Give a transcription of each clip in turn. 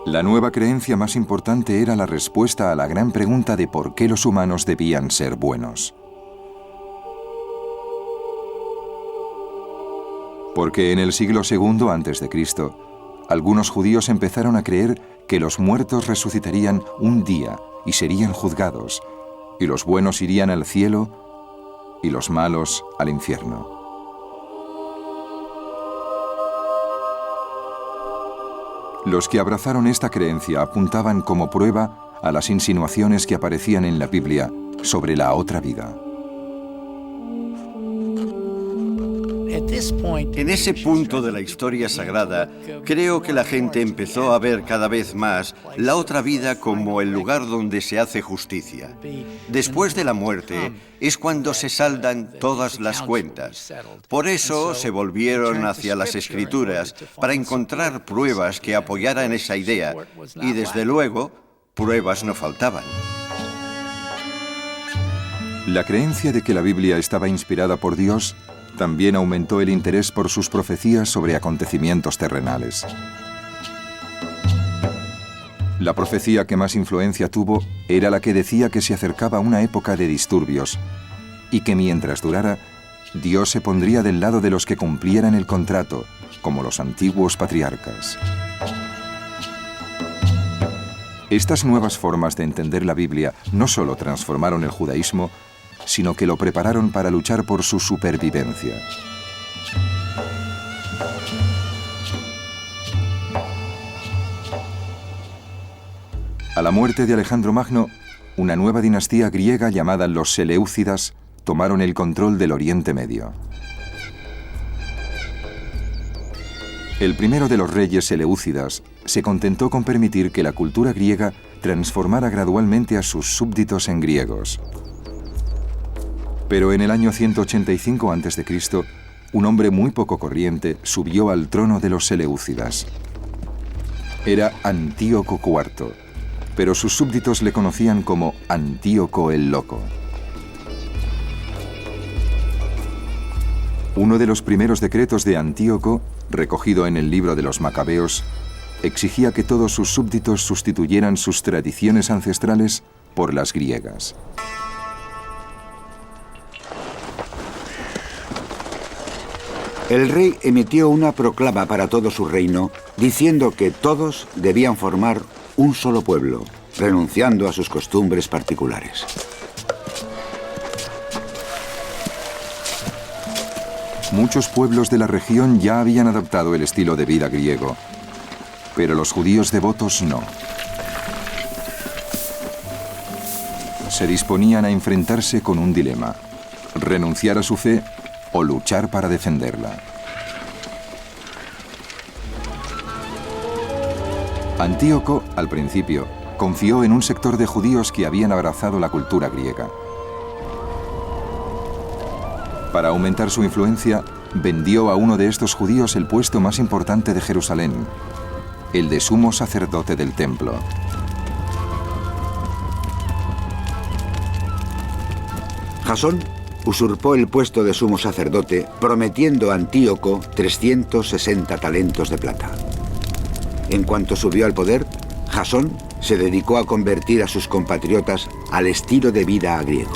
La nueva creencia más importante era la respuesta a la gran pregunta de por qué los humanos debían ser buenos. Porque en el siglo II a.C., algunos judíos empezaron a creer que los muertos resucitarían un día y serían juzgados, y los buenos irían al cielo y los malos al infierno. Los que abrazaron esta creencia apuntaban como prueba a las insinuaciones que aparecían en la Biblia sobre la otra vida. En ese punto de la historia sagrada, creo que la gente empezó a ver cada vez más la otra vida como el lugar donde se hace justicia. Después de la muerte es cuando se saldan todas las cuentas. Por eso se volvieron hacia las Escrituras para encontrar pruebas que apoyaran esa idea, y desde luego, pruebas no faltaban. La creencia de que la Biblia estaba inspirada por Dios también aumentó el interés por sus profecías sobre acontecimientos terrenales. La profecía que más influencia tuvo era la que decía que se acercaba una época de disturbios y que mientras durara, Dios se pondría del lado de los que cumplieran el contrato, como los antiguos patriarcas. Estas nuevas formas de entender la Biblia no solo transformaron el judaísmo, sino que lo prepararon para luchar por su supervivencia. A la muerte de Alejandro Magno, una nueva dinastía griega llamada los Seleucidas tomaron el control del Oriente Medio. El primero de los reyes seleucidas se contentó con permitir que la cultura griega transformara gradualmente a sus súbditos en griegos. Pero en el año 185 a.C., un hombre muy poco corriente subió al trono de los Seleucidas. Era Antíoco IV, pero sus súbditos le conocían como Antíoco el Loco. Uno de los primeros decretos de Antíoco, recogido en el libro de los Macabeos, exigía que todos sus súbditos sustituyeran sus tradiciones ancestrales por las griegas. El rey emitió una proclama para todo su reino, diciendo que todos debían formar un solo pueblo, renunciando a sus costumbres particulares. Muchos pueblos de la región ya habían adoptado el estilo de vida griego, pero los judíos devotos no. Se disponían a enfrentarse con un dilema: renunciar a su fe o luchar para defenderla. Antíoco, al principio, confió en un sector de judíos que habían abrazado la cultura griega. Para aumentar su influencia, vendió a uno de estos judíos el puesto más importante de Jerusalén, el de sumo sacerdote del templo. Jasón usurpó el puesto de sumo sacerdote, prometiendo a Antíoco 360 talentos de plata. En cuanto subió al poder, Jasón se dedicó a convertir a sus compatriotas al estilo de vida griego.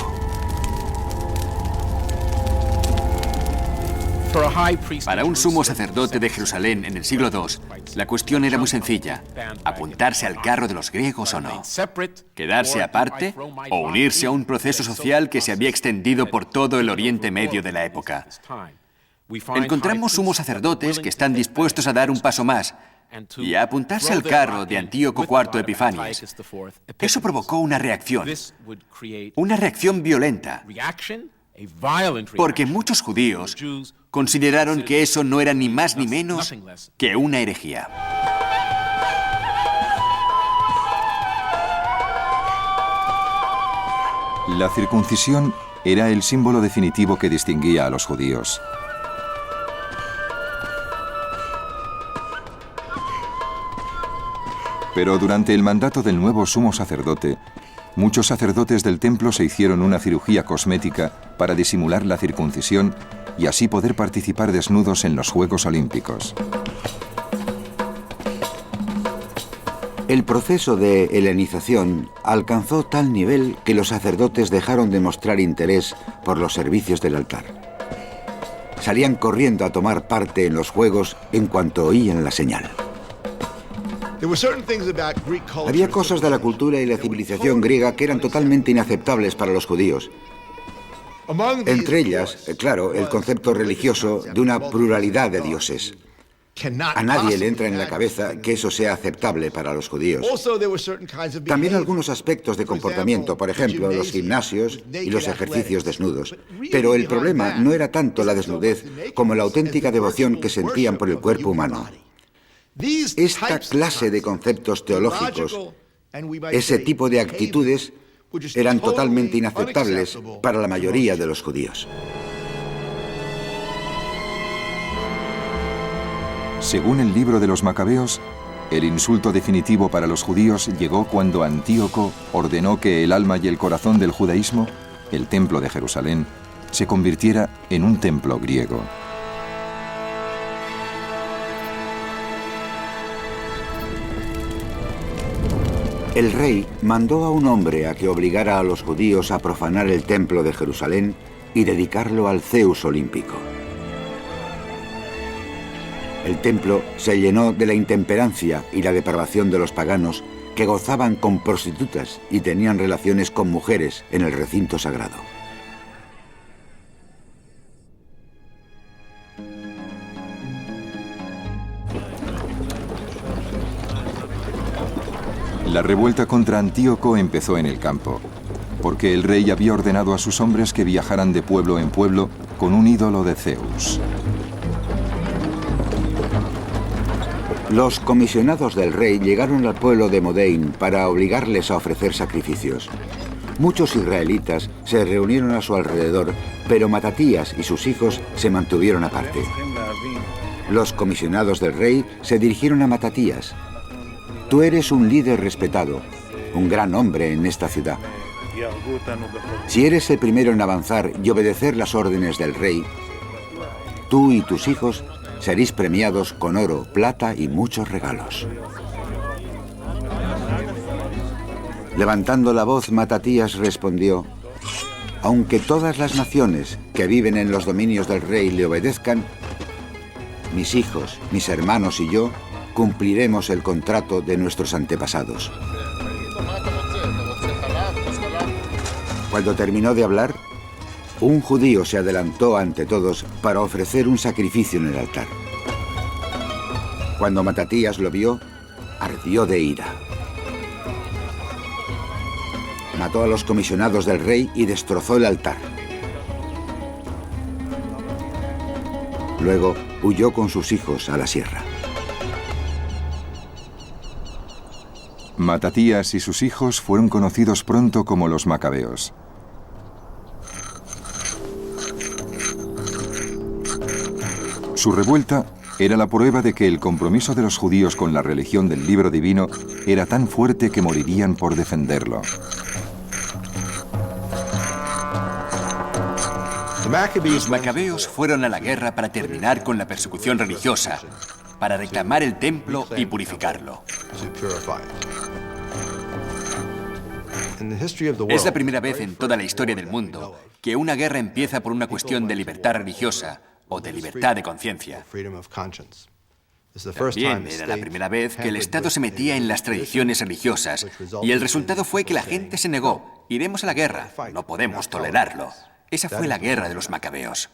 Para un sumo sacerdote de Jerusalén en el siglo II, la cuestión era muy sencilla: apuntarse al carro de los griegos o no, quedarse aparte o unirse a un proceso social que se había extendido por todo el Oriente Medio de la época. Encontramos sumos sacerdotes que están dispuestos a dar un paso más y a apuntarse al carro de Antíoco IV Epifanes. Eso provocó una reacción violenta, porque muchos judíos consideraron que eso no era ni más ni menos que una herejía. La circuncisión era el símbolo definitivo que distinguía a los judíos. Pero durante el mandato del nuevo sumo sacerdote, muchos sacerdotes del templo se hicieron una cirugía cosmética para disimular la circuncisión y así poder participar desnudos en los Juegos Olímpicos. El proceso de helenización alcanzó tal nivel que los sacerdotes dejaron de mostrar interés por los servicios del altar. Salían corriendo a tomar parte en los juegos en cuanto oían la señal. Había cosas de la cultura y la civilización griega que eran totalmente inaceptables para los judíos. Entre ellas, claro, el concepto religioso de una pluralidad de dioses. A nadie le entra en la cabeza que eso sea aceptable para los judíos. También algunos aspectos de comportamiento, por ejemplo, los gimnasios y los ejercicios desnudos. Pero el problema no era tanto la desnudez como la auténtica devoción que sentían por el cuerpo humano. Esta clase de conceptos teológicos, ese tipo de actitudes, eran totalmente inaceptables para la mayoría de los judíos. Según el libro de los Macabeos, el insulto definitivo para los judíos llegó cuando Antíoco ordenó que el alma y el corazón del judaísmo, el templo de Jerusalén, se convirtiera en un templo griego. El rey mandó a un hombre a que obligara a los judíos a profanar el templo de Jerusalén y dedicarlo al Zeus olímpico. El templo se llenó de la intemperancia y la depravación de los paganos que gozaban con prostitutas y tenían relaciones con mujeres en el recinto sagrado. La revuelta contra Antíoco empezó en el campo, porque el rey había ordenado a sus hombres que viajaran de pueblo en pueblo con un ídolo de Zeus. Los comisionados del rey llegaron al pueblo de Modein para obligarles a ofrecer sacrificios. Muchos israelitas se reunieron a su alrededor, pero Matatías y sus hijos se mantuvieron aparte. Los comisionados del rey se dirigieron a Matatías. Tú eres un líder respetado, un gran hombre en esta ciudad. Si eres el primero en avanzar y obedecer las órdenes del rey, tú y tus hijos seréis premiados con oro, plata y muchos regalos. Levantando la voz, Matatías respondió: aunque todas las naciones que viven en los dominios del rey le obedezcan, mis hijos, mis hermanos y yo cumpliremos el contrato de nuestros antepasados. Cuando terminó de hablar, un judío se adelantó ante todos para ofrecer un sacrificio en el altar. Cuando Matatías lo vio, ardió de ira. Mató a los comisionados del rey y destrozó el altar. Luego huyó con sus hijos a la sierra. Matatías y sus hijos fueron conocidos pronto como los Macabeos. Su revuelta era la prueba de que el compromiso de los judíos con la religión del libro divino era tan fuerte que morirían por defenderlo. Los macabeos fueron a la guerra para terminar con la persecución religiosa, para reclamar el templo y purificarlo. Es la primera vez en toda la historia del mundo que una guerra empieza por una cuestión de libertad religiosa o de libertad de conciencia. También era la primera vez que el Estado se metía en las tradiciones religiosas y el resultado fue que la gente se negó. Iremos a la guerra, no podemos tolerarlo. Esa fue la guerra de los macabeos.